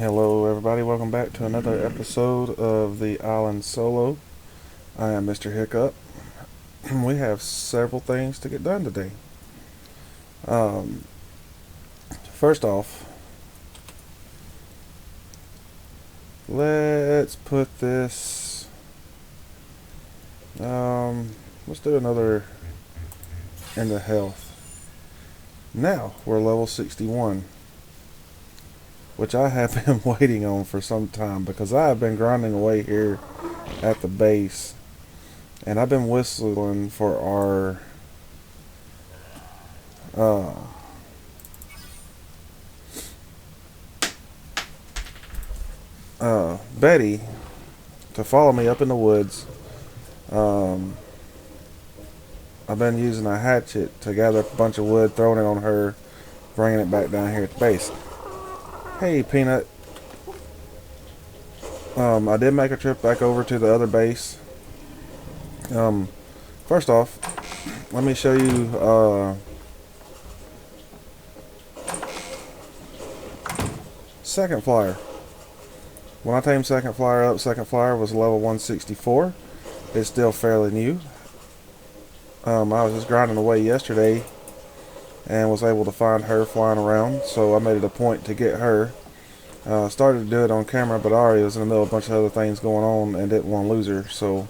Hello everybody, welcome back to another episode of the Island Solo. I am Mr. Hiccup. We have several things to get done today. Um, First off, let's put this, let's do another into health. Now, we're level 61. Which I have been waiting on for some time because I have been grinding away here at the base, and I've been whistling for our Betty to follow me up in the woods. Um, I've been using a hatchet to gather up a bunch of wood, throwing it on her, bringing it back down here at the base. Hey, Peanut. I did make a trip back over to the other base. First off, let me show you second flyer. When I tamed second flyer up, second flyer was level 164. It's still fairly new. I was just grinding away yesterday and was able to find her flying around, so I made it a point to get her. Started to do it on camera, but I already was in the middle of a bunch of other things going on and didn't want to lose her, so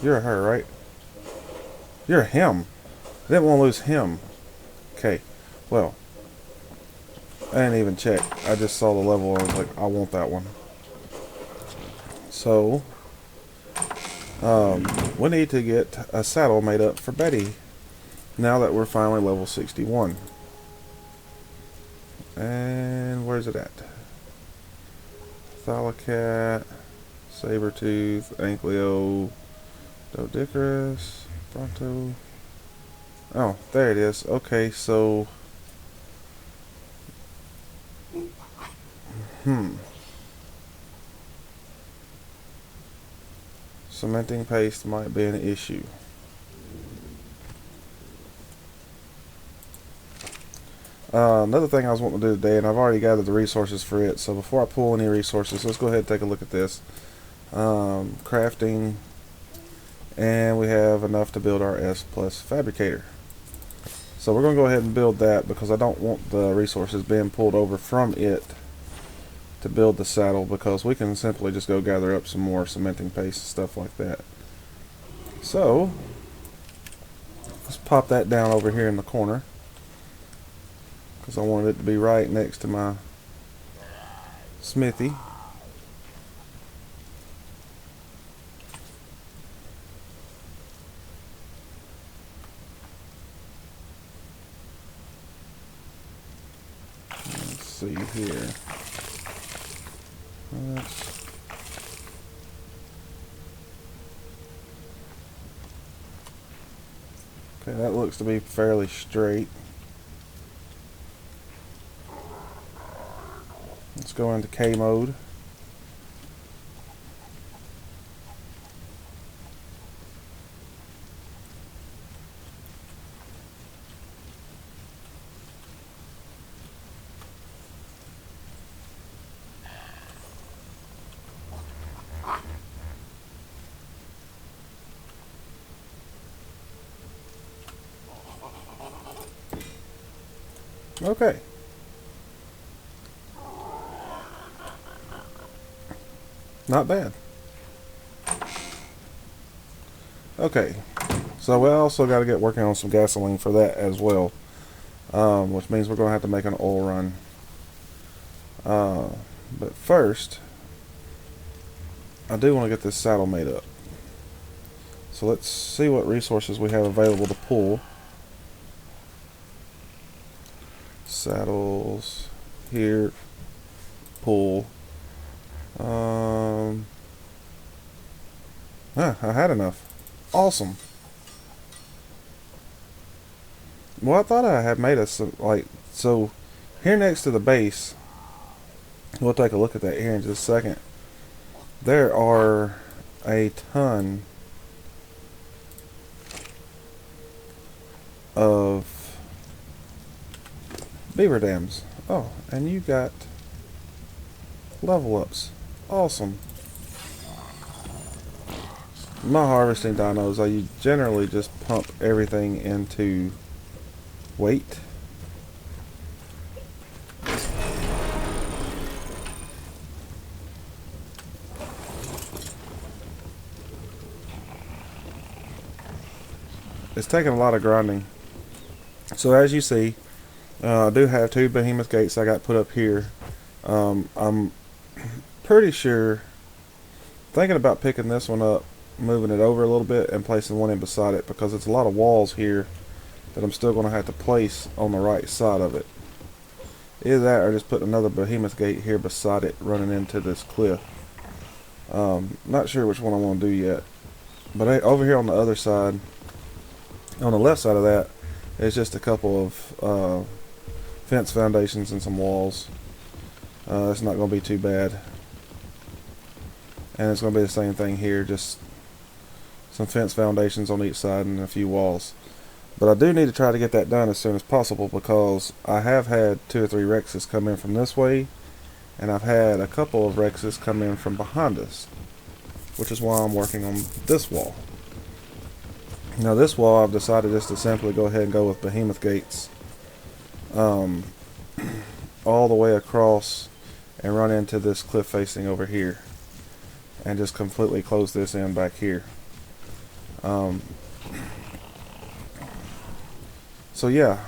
you're a her, right? You're a him. I didn't want to lose him. Okay, well, I didn't even check. I just saw the level and I was like, I want that one. So, we need to get a saddle made up for Betty now that we're finally level 61. And where's it at? Thalacat, Sabertooth, Ankleo, Doedicurus, Bronto. Oh, there it is. Okay, so cementing paste might be an issue. Another thing I was wanting to do today, and I've already gathered the resources for it, so before I pull any resources, let's go ahead and take a look at this. Crafting, and we have enough to build our S plus fabricator. So we're going to go ahead and build that because I don't want the resources being pulled over from it to build the saddle, because we can simply just go gather up some more cementing paste and stuff like that. So let's pop that down over here in the corner because I wanted it to be right next to my smithy. Let's see here. Okay, that looks to be fairly straight. Let's go into K mode. Okay. Not bad. Okay. So we also got to get working on some gasoline for that as well. Which means we're going to have to make an oil run. But first, I do want to get this saddle made up. So let's see what resources we have available to pull. Saddles here, pull. I had enough. Awesome. Well, I thought I had made us so here next to the base. We'll take a look at that here in just a second. There are a ton of beaver dams. Oh, and you got level ups. Awesome. My harvesting dinos, I generally just pump everything into weight. It's taking a lot of grinding. So as you see, I do have two behemoth gates I got put up here. I'm pretty sure, thinking about picking this one up, moving it over a little bit and placing one in beside it, because it's a lot of walls here that I'm still going to have to place on the right side of it. Either that or just put another behemoth gate here beside it running into this cliff. Not sure which one I want to do yet. But over here on the other side, on the left side of that, is just a couple of fence foundations and some walls. It's not going to be too bad. And it's going to be the same thing here, just some fence foundations on each side and a few walls. But I do need to try to get that done as soon as possible, because I have had 2 or 3 Rexes come in from this way, and I've had a couple of Rexes come in from behind us, which is why I'm working on this wall. Now this wall, I've decided just to simply go ahead and go with behemoth gates all the way across and run into this cliff facing over here, and just completely close this in back here. So yeah,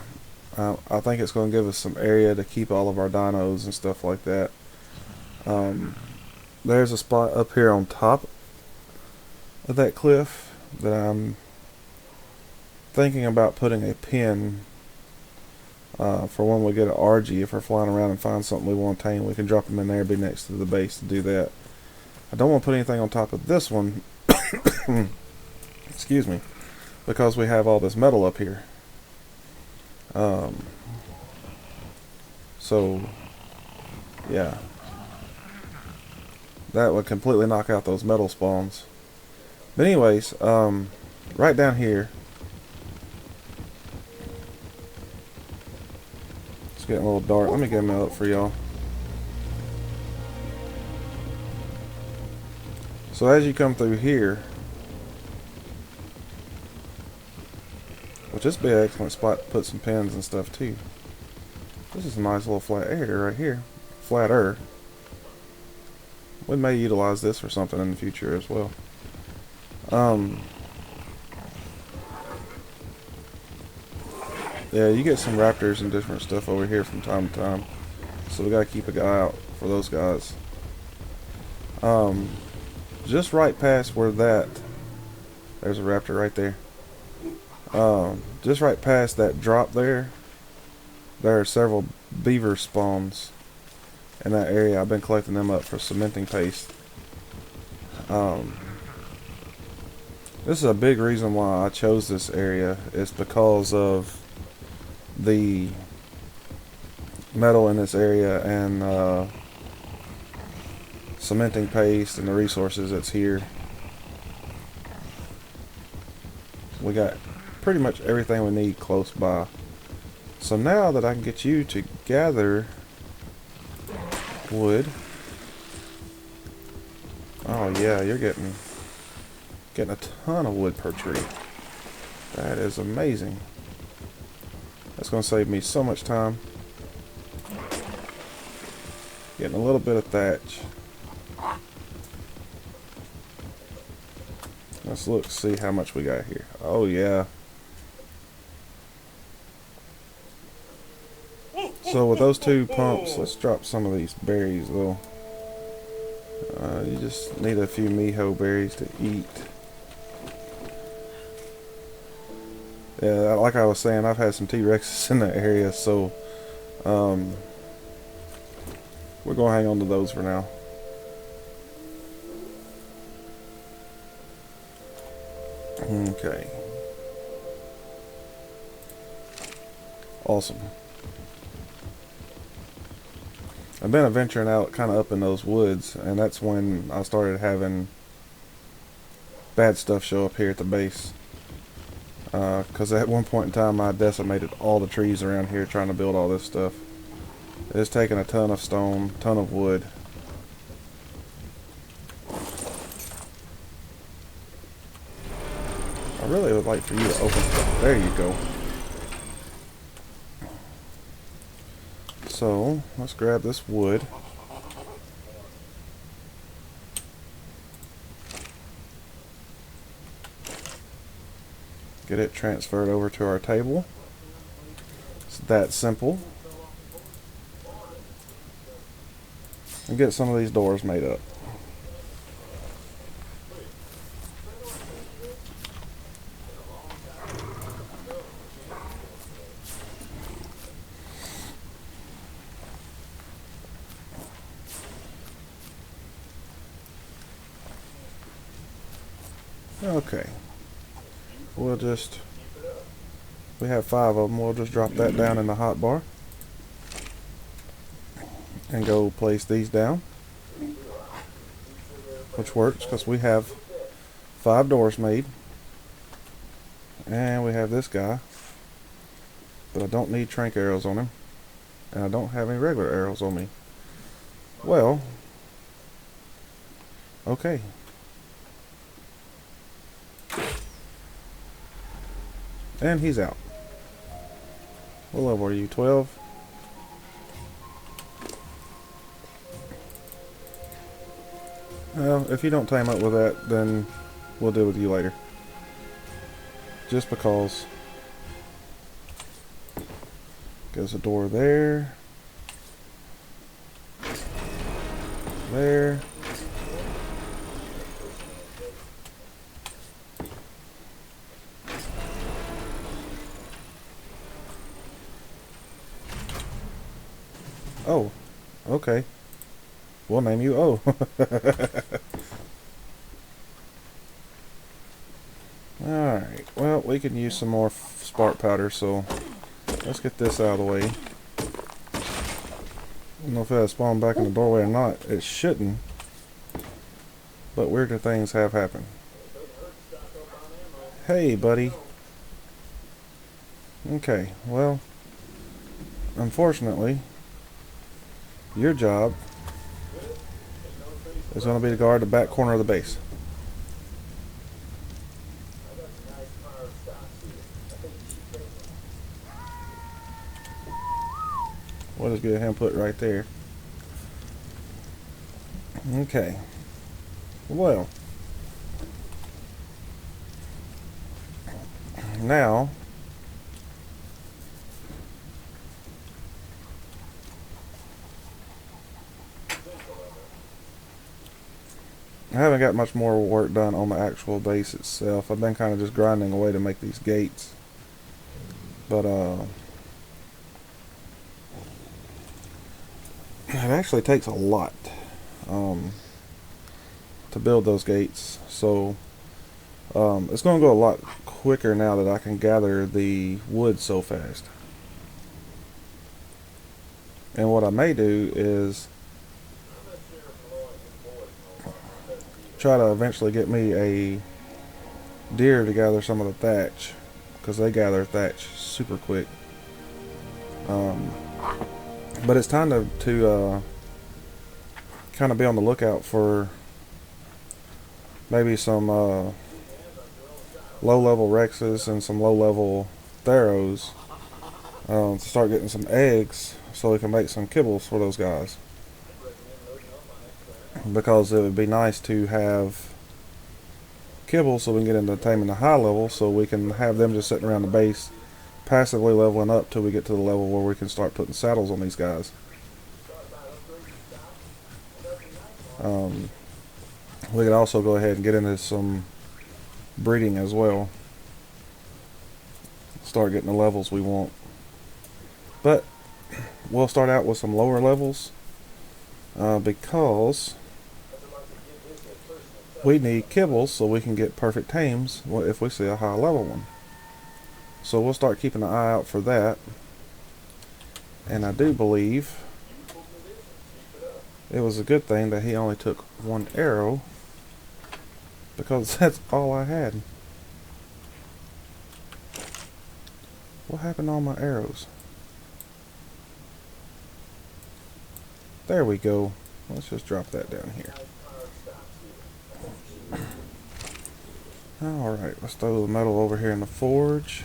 I think it's going to give us some area to keep all of our dinos and stuff like that. There's a spot up here on top of that cliff that I'm thinking about putting a pin for when we get an RG. If we're flying around and find something we want to tame, we can drop them in there, be next to the base to do that. I don't want to put anything on top of this one excuse me, because we have all this metal up here. So yeah, that would completely knock out those metal spawns. But anyways, right down here, it's getting a little dark. Let me get them up for y'all. So as you come through here, which this would be an excellent spot to put some pins and stuff too. This is a nice little flat area right here. Flatter. We may utilize this for something in the future as well. Yeah, you get some raptors and different stuff over here from time to time, so we gotta keep an eye out for those guys. Just right past where there's a raptor right there. Just right past that drop there are several beaver spawns in that area. I've been collecting them up for cementing paste. This is a big reason why I chose this area. It's because of the metal in this area and cementing paste and the resources that's here. We got pretty much everything we need close by. So now that I can get you to gather wood. Oh yeah, you're getting a ton of wood per tree. That is amazing. That's going to save me so much time. Getting a little bit of thatch. Let's look, see how much we got here. Oh yeah. So with those 2 pumps, let's drop some of these berries though. You just need a few miho berries to eat. Yeah, like I was saying, I've had some T-Rexes in the area, so we're going to hang on to those for now. Okay. Awesome. I've been adventuring out kind of up in those woods, and that's when I started having bad stuff show up here at the base. because at one point in time I decimated all the trees around here trying to build all this stuff. It's taking a ton of stone, ton of wood. I really would like for you to open. There you go. So let's grab this wood. Get it transferred over to our table. It's that simple. And get some of these doors made up. Okay. We have 5 of them. We'll just drop that down in the hotbar. And go place these down. Which works because we have 5 doors made. And we have this guy. But I don't need trank arrows on him. And I don't have any regular arrows on me. Well. Okay. And he's out. What level are you? 12? Well, if you don't time up with that, then we'll deal with you later. Just because. There's a door there. There. Oh, okay. We'll name you O. Alright, well, we can use some more spark powder, so let's get this out of the way. I don't know if it'll spawn back in the doorway or not. It shouldn't. But weirder things have happened. Hey, buddy. Okay, well, unfortunately, your job is going to be to guard the back corner of the base. We'll just get him put right there. Okay. Well. Now. I haven't got much more work done on the actual base itself. I've been kind of just grinding away to make these gates. But, it actually takes a lot to build those gates. So, it's going to go a lot quicker now that I can gather the wood so fast. And what I may do is try to eventually get me a deer to gather some of the thatch, because they gather thatch super quick. But it's time to kind of be on the lookout for maybe some low-level Rexes and some low-level Theros to start getting some eggs so we can make some kibbles for those guys. Because it would be nice to have kibble so we can get into taming the high level, so we can have them just sitting around the base passively leveling up till we get to the level where we can start putting saddles on these guys. We could also go ahead and get into some breeding as well. Start getting the levels we want. But we'll start out with some lower levels because we need kibbles so we can get perfect tames if we see a high level one. So we'll start keeping an eye out for that. And I do believe it was a good thing that he only took 1 arrow, because that's all I had. What happened to all my arrows? There we go. Let's just drop that down here. Alright, let's throw the metal over here in the forge.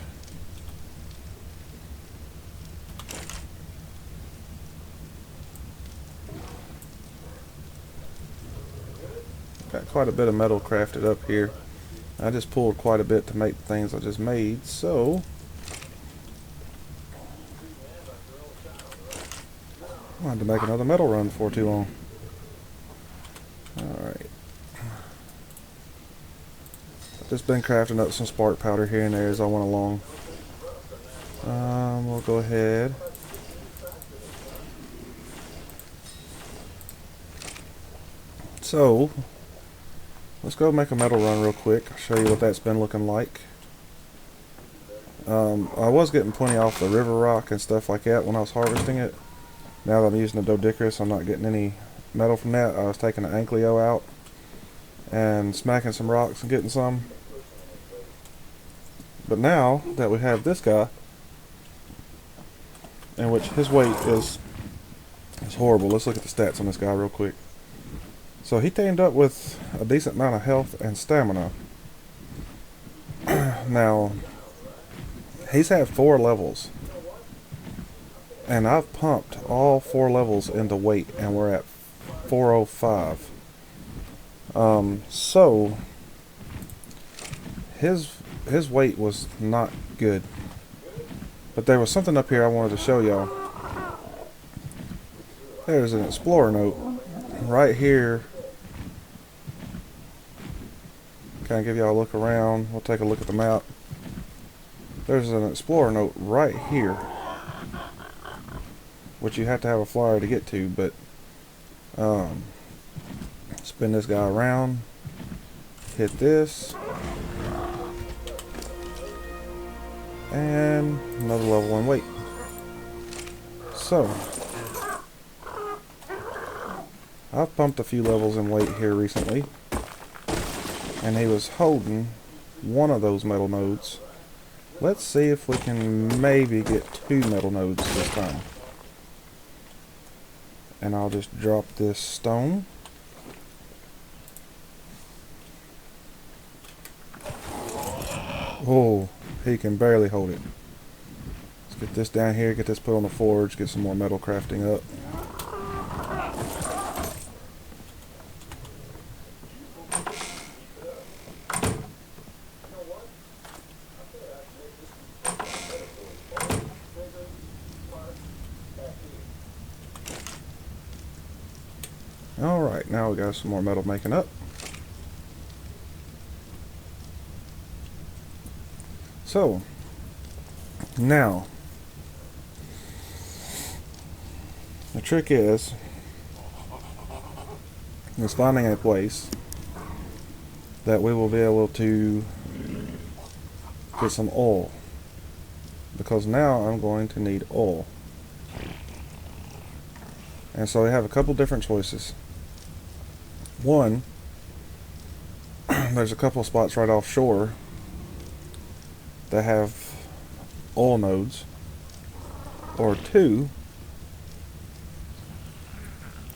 Got quite a bit of metal crafted up here. I just pulled quite a bit to make the things I just made, so I wanted to make another metal run before too long. Alright. I've just been crafting up some spark powder here and there as I went along. We'll go ahead. So, let's go make a metal run real quick. I'll show you what that's been looking like. I was getting plenty off the river rock and stuff like that when I was harvesting it. Now that I'm using the Doedicurus, I'm not getting any metal from that. I was taking the Ankylo out and smacking some rocks and getting some. But now that we have this guy, in which his weight is horrible. Let's look at the stats on this guy real quick. So he teamed up with a decent amount of health and stamina. Now, he's had 4 levels. And I've pumped all 4 levels into weight, and we're at 405. So his weight was not good. But there was something up here I wanted to show y'all. There's an explorer note right here. Kind of give y'all a look around. We'll take a look at the map. There's an explorer note right here, which you have to have a flyer to get to, but spin this guy around, hit this, and another level in weight. So I've pumped a few levels in weight here recently, and he was holding one of those metal nodes. Let's see if we can maybe get 2 metal nodes this time. And I'll just drop this stone. Oh, he can barely hold it. Let's get this down here, get this put on the forge, get some more metal crafting up. Alright, now we got some more metal making up. So, now, the trick is finding a place that we will be able to get some oil. Because now I'm going to need oil. And so we have a couple different choices. One, there's a couple of spots right offshore that have oil nodes. Or 2,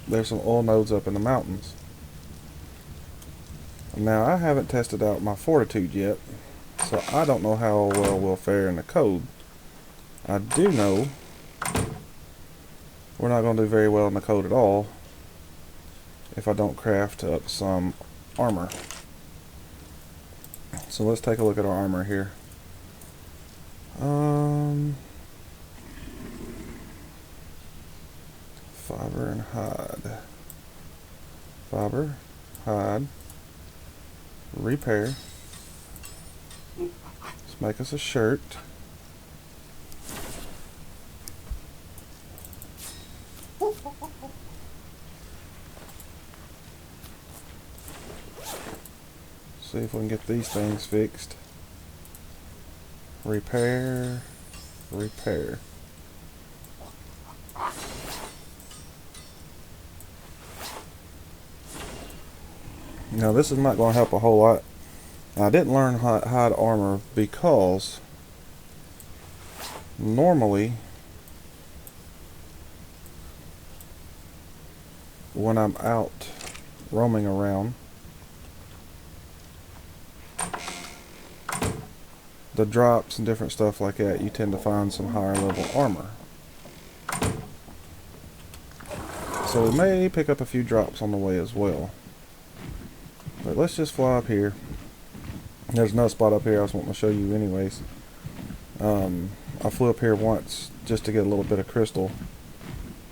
there's some oil nodes up in the mountains. Now I haven't tested out my fortitude yet, so I don't know how well we'll fare in the code. I do know we're not going to do very well in the code at all if I don't craft up some armor. So let's take a look at our armor here. Fiber and hide. Fiber, hide, repair. Let's make us a shirt. See if we can get these things fixed. Repair, repair. Now this is not going to help a whole lot. I didn't learn hide armor because normally when I'm out roaming around, the drops and different stuff like that, you tend to find some higher level armor. So we may pick up a few drops on the way as well. But let's just fly up here. There's another spot up here I was wanting to show you anyways. I flew up here once just to get a little bit of crystal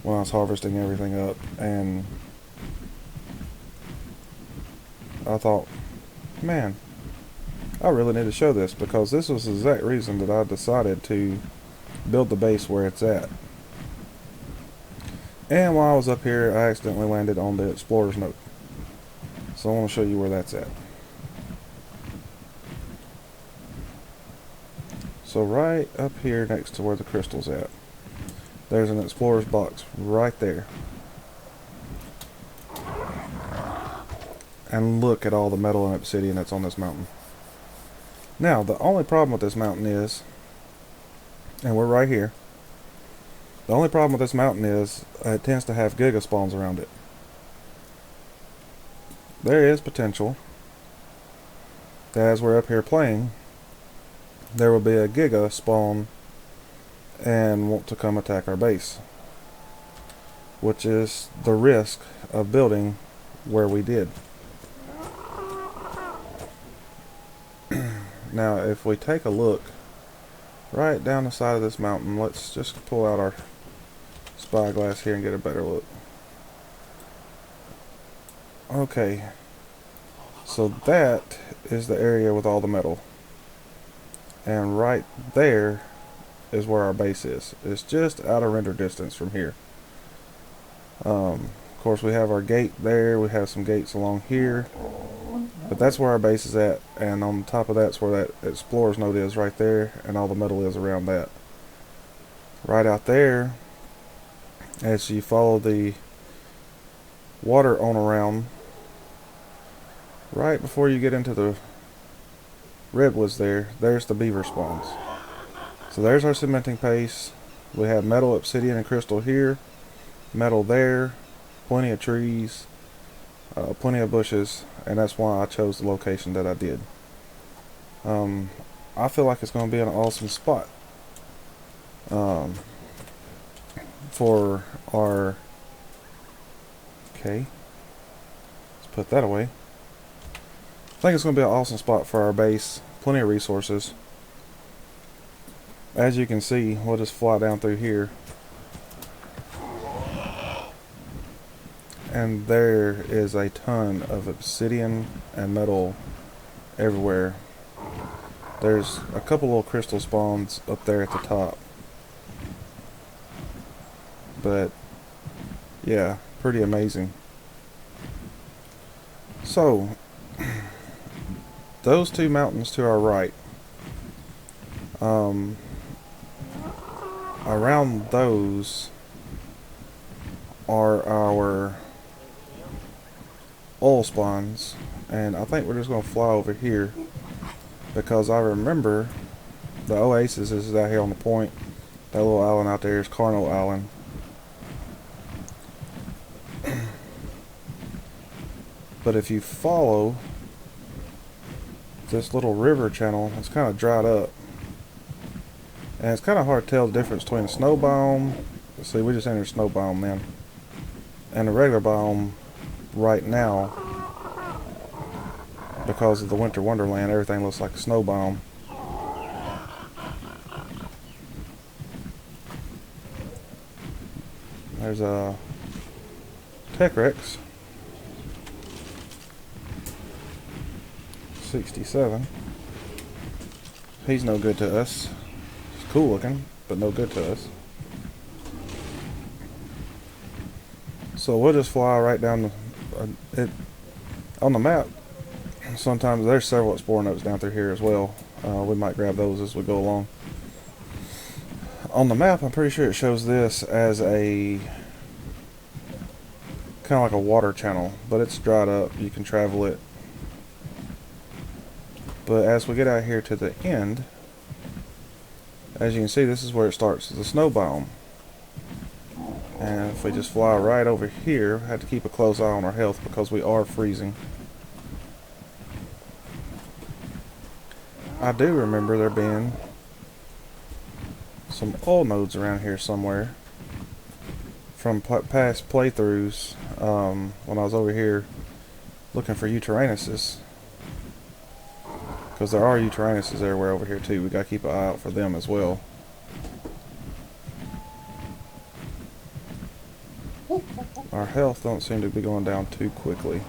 when I was harvesting everything up, and I thought, man, I really need to show this, because this was the exact reason that I decided to build the base where it's at. And while I was up here, I accidentally landed on the explorer's note. So I want to show you where that's at. So right up here next to where the crystal's at, there's an explorer's box right there. And look at all the metal and obsidian that's on this mountain. Now, the only problem with this mountain is, and we're right here, the only problem with this mountain is it tends to have giga spawns around it. There is potential that as we're up here playing, there will be a giga spawn and want to come attack our base, which is the risk of building where we did. Now, if we take a look right down the side of this mountain, let's just pull out our spyglass here and get a better look. Okay, so that is the area with all the metal, and right there is where our base is. It's just out of render distance from here. Of course, we have our gate there, we have some gates along here, but that's where our base is at, and on top of that's where that explorer's node is right there, and all the metal is around that. Right out there, as you follow the water on around, right before you get into the redwoods there's the beaver spawns. So there's our cementing paste. We have metal, obsidian, and crystal here, metal there, plenty of trees, plenty of bushes, and that's why I chose the location that I did. I feel like it's going to be an awesome spot for our, okay, let's put that away. I think it's going to be an awesome spot for our base, plenty of resources. As you can see, we'll just fly down through here, and there is a ton of obsidian and metal everywhere. There's a couple little crystal spawns up there at the top, but yeah, pretty amazing. So those two mountains to our right, around those are our oil spawns, and I think we're just going to fly over here, because I remember the oasis is out here on the point. That little island out there is Carno Island. But if you follow this little river channel, it's kind of dried up, and it's kind of hard to tell the difference between a snow biome. See, we just entered a snow biome then, and a regular biome right now. Because of the winter wonderland, everything looks like a snow biome. There's a Tech Rex 67. He's no good to us. He's cool looking, but no good to us. So we'll just fly right down it on the map. Sometimes there's several explorer notes down through here as well. We might grab those as we go along. On the map, I'm pretty sure it shows this as a kind of like a water channel, but it's dried up. You can travel it. But as we get out here to the end, As you can see, this is where it starts, the snow biome. And if we just fly right over here, we have to keep a close eye on our health because we are freezing. I do remember there being some oil nodes around here somewhere from past playthroughs when I was over here looking for Uteranuses. Because there are Uteranuses everywhere over here too. We gotta keep an eye out for them as well. Our health don't seem to be going down too quickly.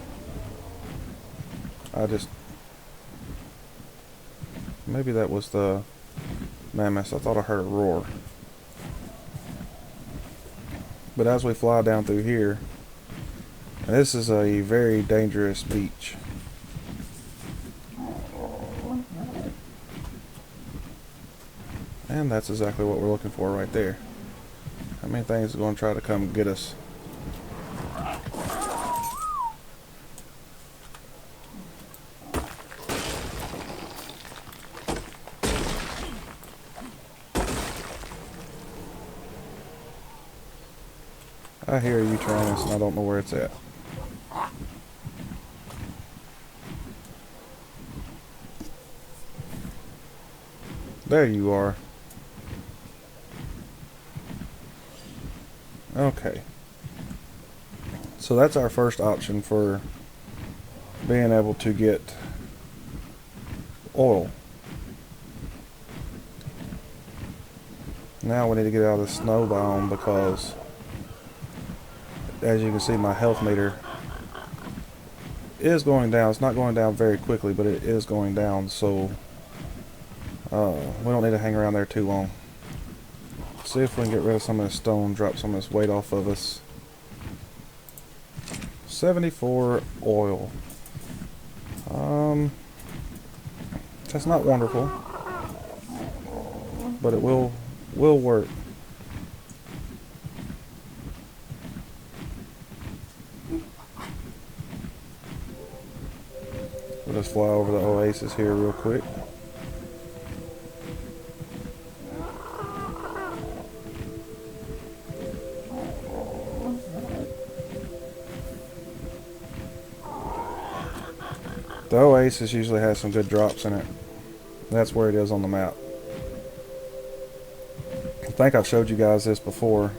Maybe that was the mammoths. I thought I heard a roar. But as we fly down through here, and this is a very dangerous beach. And that's exactly what we're looking for right there. How many things are going to try to come get us? I hear you trying this and I don't know where it's at. There you are. Okay. So that's our first option for being able to get oil. Now we need to get out of the snow biome because, as you can see, my health meter is going down. It's not going down very quickly, but it is going down, so we don't need to hang around there too long. See if we can get rid of some of this stone, drop some of this weight off of us. 74 oil. That's not wonderful, but it will work. We'll just fly over the oasis here real quick. The oasis usually has some good drops in it. That's where it is on the map. I think I've showed you guys this before.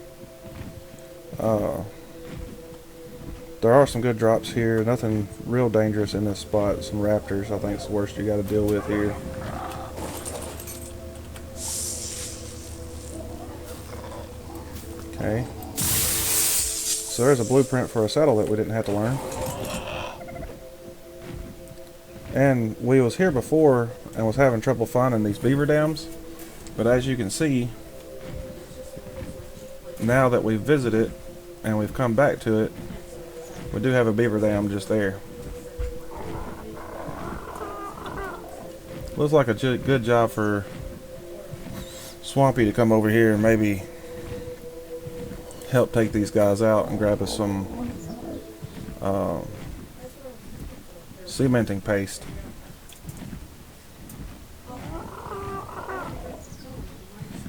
There are some good drops here. Nothing real dangerous in this spot. Some raptors, I think, is the worst you got to deal with here. Okay. So there's a blueprint for a saddle that we didn't have to learn. And we was here before and was having trouble finding these beaver dams. But as you can see, now that we've visited and we've come back to it, we do have a beaver dam just there. Looks like a good job for Swampy to come over here and maybe help take these guys out and grab us some cementing paste.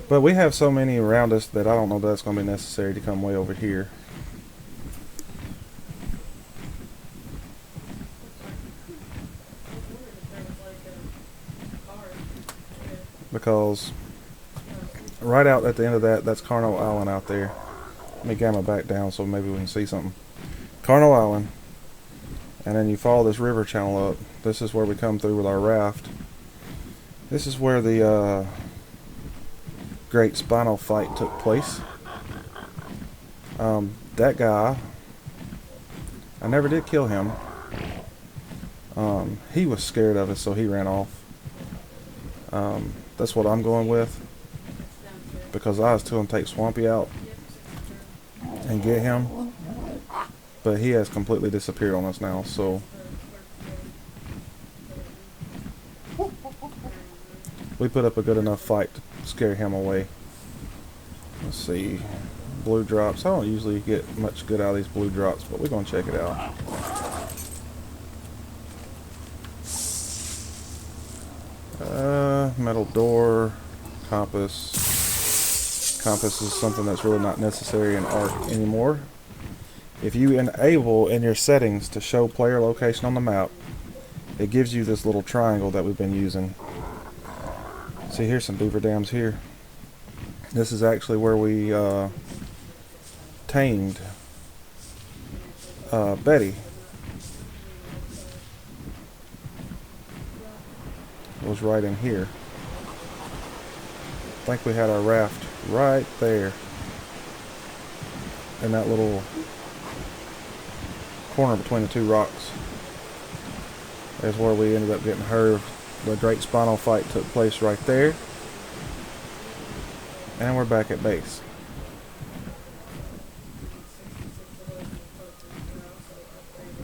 But we have so many around us that I don't know that that's going to be necessary to come way over here. Because right out at the end of that's Carno Island out there. Let me gamma back down so maybe we can see something. Carno Island. And then you follow this river channel up. This is where we come through with our raft. This is where the Great Spinal fight took place. That guy, I never did kill him. He was scared of us, so he ran off. That's what I'm going with, because I was telling him to take Swampy out and get him, but he has completely disappeared on us now, so we put up a good enough fight to scare him away. Let's see, blue drops. I don't usually get much good out of these blue drops, but we're going to check it out. Metal door, compass. Compass is something that's really not necessary in Ark anymore. If you enable in your settings to show player location on the map, it gives you this little triangle that we've been using. See, here's some beaver dams here. This is actually where we tamed Betty. It was right in here. I think we had our raft right there in that little corner between the two rocks. That's where we ended up getting her. The great spinal fight took place right there. And we're back at base.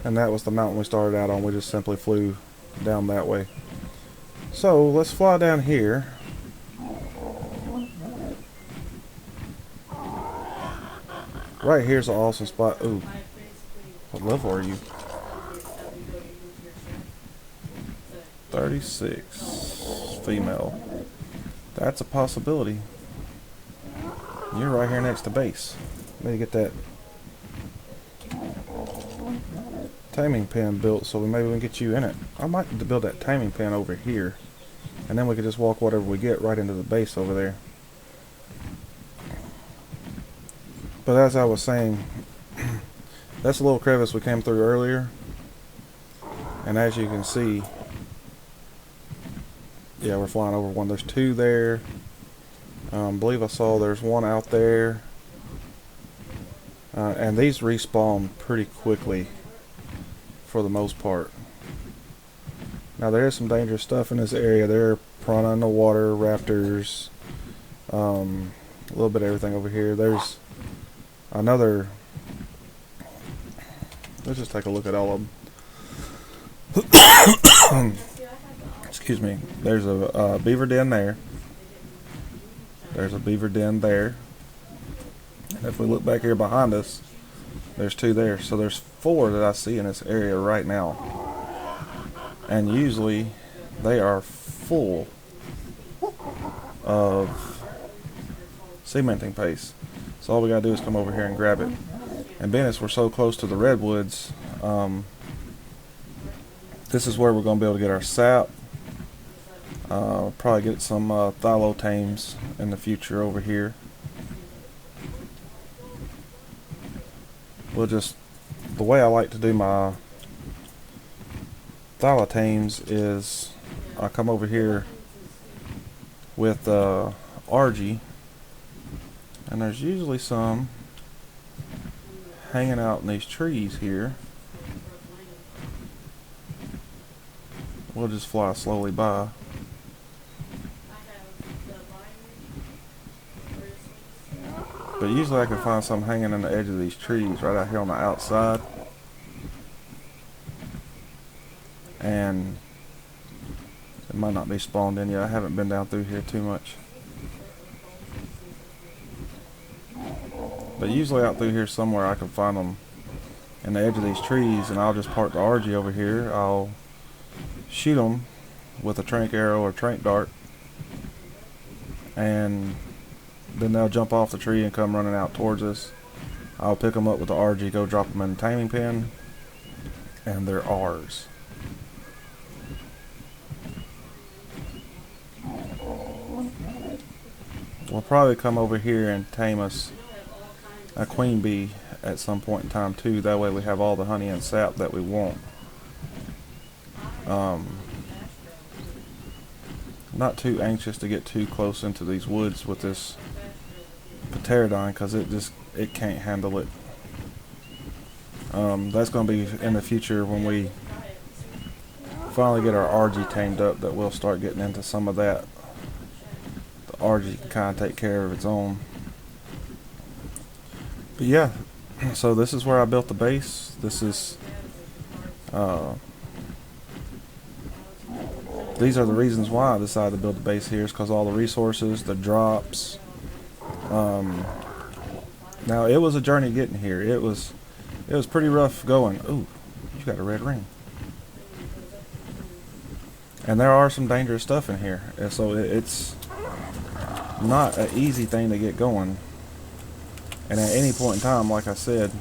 And that was the mountain we started out on. We just simply flew down that way. So let's fly down here. Right here's an awesome spot. Ooh. What level are you? 36. Female. That's a possibility. You're right here next to base. Let me get that taming pen built so maybe we can get you in it. I might build that taming pen over here. And then we could just walk whatever we get right into the base over there. But as I was saying, that's a little crevice we came through earlier. And as you can see, yeah, we're flying over one. There's two there. I believe I saw there's one out there. And these respawn pretty quickly for the most part. Now there is some dangerous stuff in this area. There are piranha in the water, raptors, a little bit of everything over here. There's another. Let's just take a look at all of them. Excuse me. There's a beaver den there. There's a beaver den there. And if we look back here behind us, there's two there. So there's four that I see in this area right now. And usually they are full of cementing paste. So all we gotta do is come over here and grab it. And being as we're so close to the redwoods, this is where we're gonna be able to get our sap. Probably get some thyllotames in the future over here. We'll just, the way I like to do my thyllotames is I come over here with RG, and there's usually some hanging out in these trees here. We'll just fly slowly by. But usually I can find some hanging in the edge of these trees right out here on the outside. And it might not be spawned in yet. I haven't been down through here too much. But usually out through here somewhere I can find them in the edge of these trees, and I'll just park the RG over here. I'll shoot them with a trank arrow or trank dart, and then they'll jump off the tree and come running out towards us. I'll pick them up with the RG, go drop them in the taming pen, and they're ours. We'll probably come over here and tame us a queen bee at some point in time too. That way we have all the honey and sap that we want. Not too anxious to get too close into these woods with this pterodine because it can't handle it. That's going to be in the future when we finally get our RG tamed up, that we'll start getting into some of that. The RG can kind of take care of its own. But yeah, so this is where I built the base. This is these are the reasons why I decided to build the base here, is because all the resources, the drops. Now it was a journey getting here. It was pretty rough going. Ooh, you got a red ring. And there are some dangerous stuff in here. And so it's not an easy thing to get going. And at any point in time, like I said,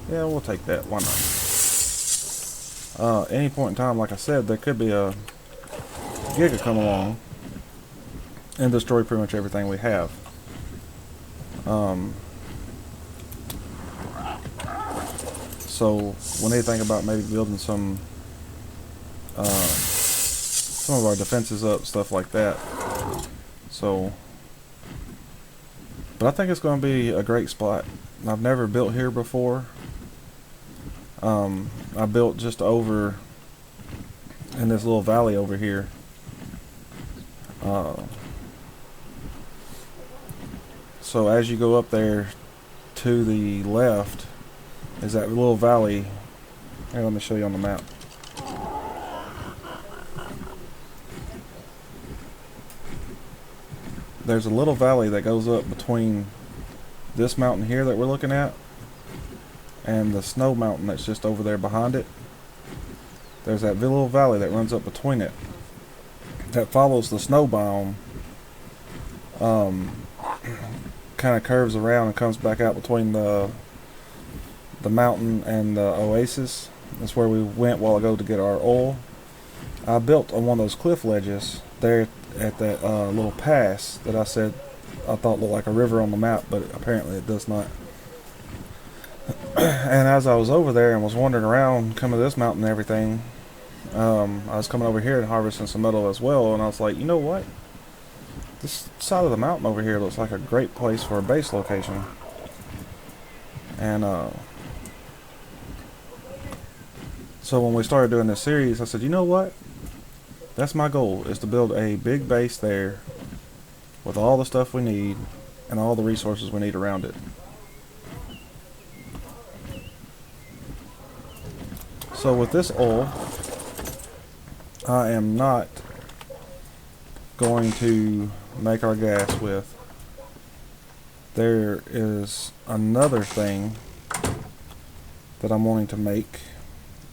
yeah, we'll take that. Why not? Any point in time, like I said, there could be a Giga come along and destroy pretty much everything we have. So we need to think about maybe building some of our defenses up, stuff like that. So, but I think it's going to be a great spot. I've never built here before. I built just over in this little valley over here. So as you go up there to the left is that little valley. Here, let me show you on the map. There's a little valley that goes up between this mountain here that we're looking at and the snow mountain that's just over there behind it. There's that little valley that runs up between it that follows the snow biome, kind of curves around and comes back out between the mountain and the oasis. That's where we went a while ago to get our oil. I built on one of those cliff ledges there at that little pass that I said I thought looked like a river on the map, but apparently it does not. And as I was over there and was wandering around coming to this mountain and everything, I was coming over here and harvesting some metal as well, and I was like, you know what? This side of the mountain over here looks like a great place for a base location. And so when we started doing this series, I said, you know what? That's my goal, is to build a big base there with all the stuff we need and all the resources we need around it. So with this oil, I am not going to make our gas with. There is another thing that I'm wanting to make.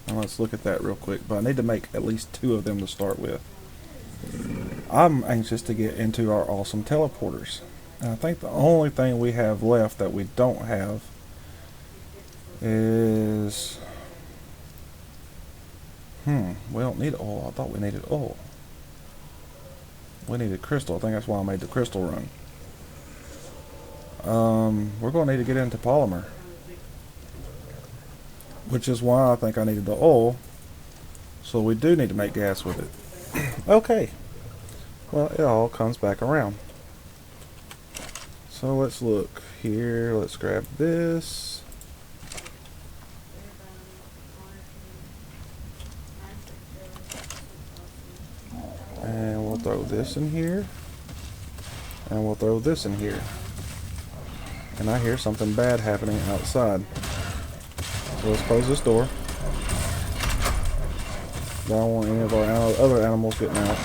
Now let's look at that real quick, but I need to make at least 2 of them to start with. I'm anxious to get into our awesome teleporters. And I think the only thing we have left that we don't have is... we don't need oil. I thought we needed oil. We needed crystal. I think that's why I made the crystal run. We're going to need to get into polymer, which is why I think I needed the oil. So we do need to make gas with it. Okay. Well, it all comes back around. So let's look here. Let's grab this. And we'll throw this in here. And we'll throw this in here. And I hear something bad happening outside. So let's close this door. Don't want any of our other animals getting out.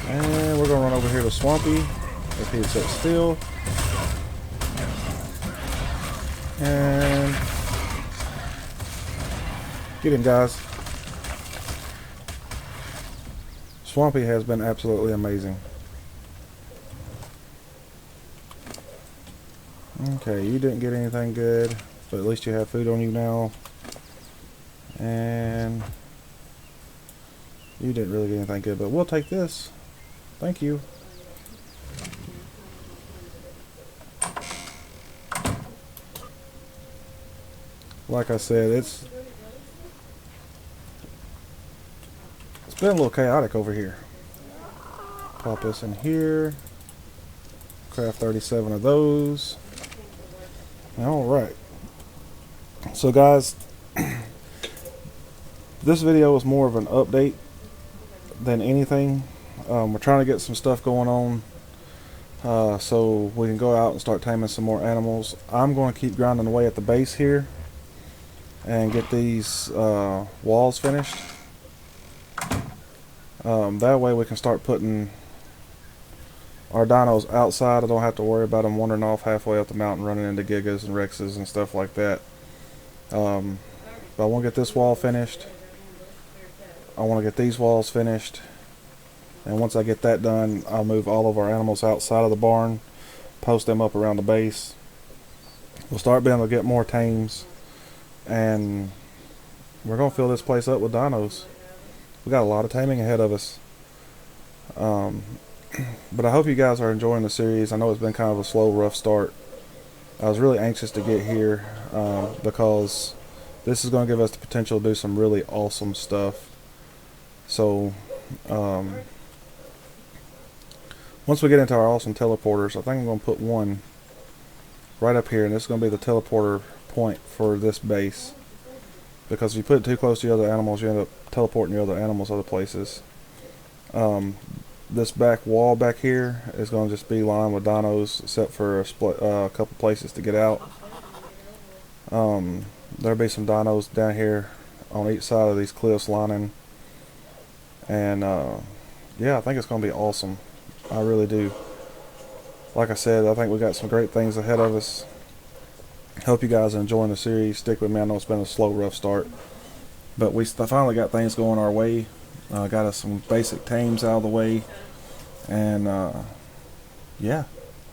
And we're going to run over here to Swampy if he'd sit still. And get him, guys. Swampy has been absolutely amazing. Okay, you didn't get anything good, but at least you have food on you now. And you didn't really get anything good, but we'll take this. Thank you. Like I said, it's been a little chaotic over here. Pop this in here. Craft 37 of those. Alright. So guys, this video was more of an update than anything. We're trying to get some stuff going on so we can go out and start taming some more animals. I'm going to keep grinding away at the base here and get these walls finished. That way we can start putting our dinos outside. I don't have to worry about them wandering off halfway up the mountain running into Gigas and Rexes and stuff like that. But I want to get this wall finished. I want to get these walls finished. And once I get that done, I'll move all of our animals outside of the barn, post them up around the base. We'll start being able to get more tames, and we're going to fill this place up with dinos. We got a lot of taming ahead of us. But I hope you guys are enjoying the series. I know it's been kind of a slow, rough start. I was really anxious to get here because this is going to give us the potential to do some really awesome stuff. So once we get into our awesome teleporters, I think I'm going to put one right up here, and this is going to be the teleporter point for this base, because if you put it too close to the other animals, you end up teleporting the other animals other places. This back wall back here is going to just be lined with dinos, except for a couple places to get out. There'll be some dinos down here on each side of these cliffs lining, and yeah, I think it's going to be awesome. I really do. Like I said, I think we got some great things ahead of us. Hope you guys are enjoying the series. Stick with me. I know it's been a slow, rough start, but we finally got things going our way. Got us some basic tames out of the way, and yeah,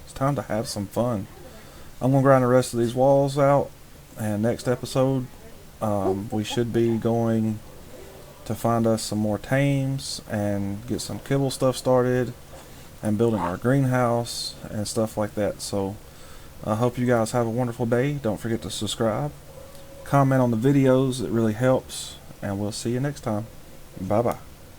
it's time to have some fun. I'm gonna grind the rest of these walls out, and next episode we should be going to find us some more tames and get some kibble stuff started and building our greenhouse and stuff like that. So I hope you guys have a wonderful day. Don't forget to subscribe, comment on the videos, it really helps, and we'll see you next time. Bye bye.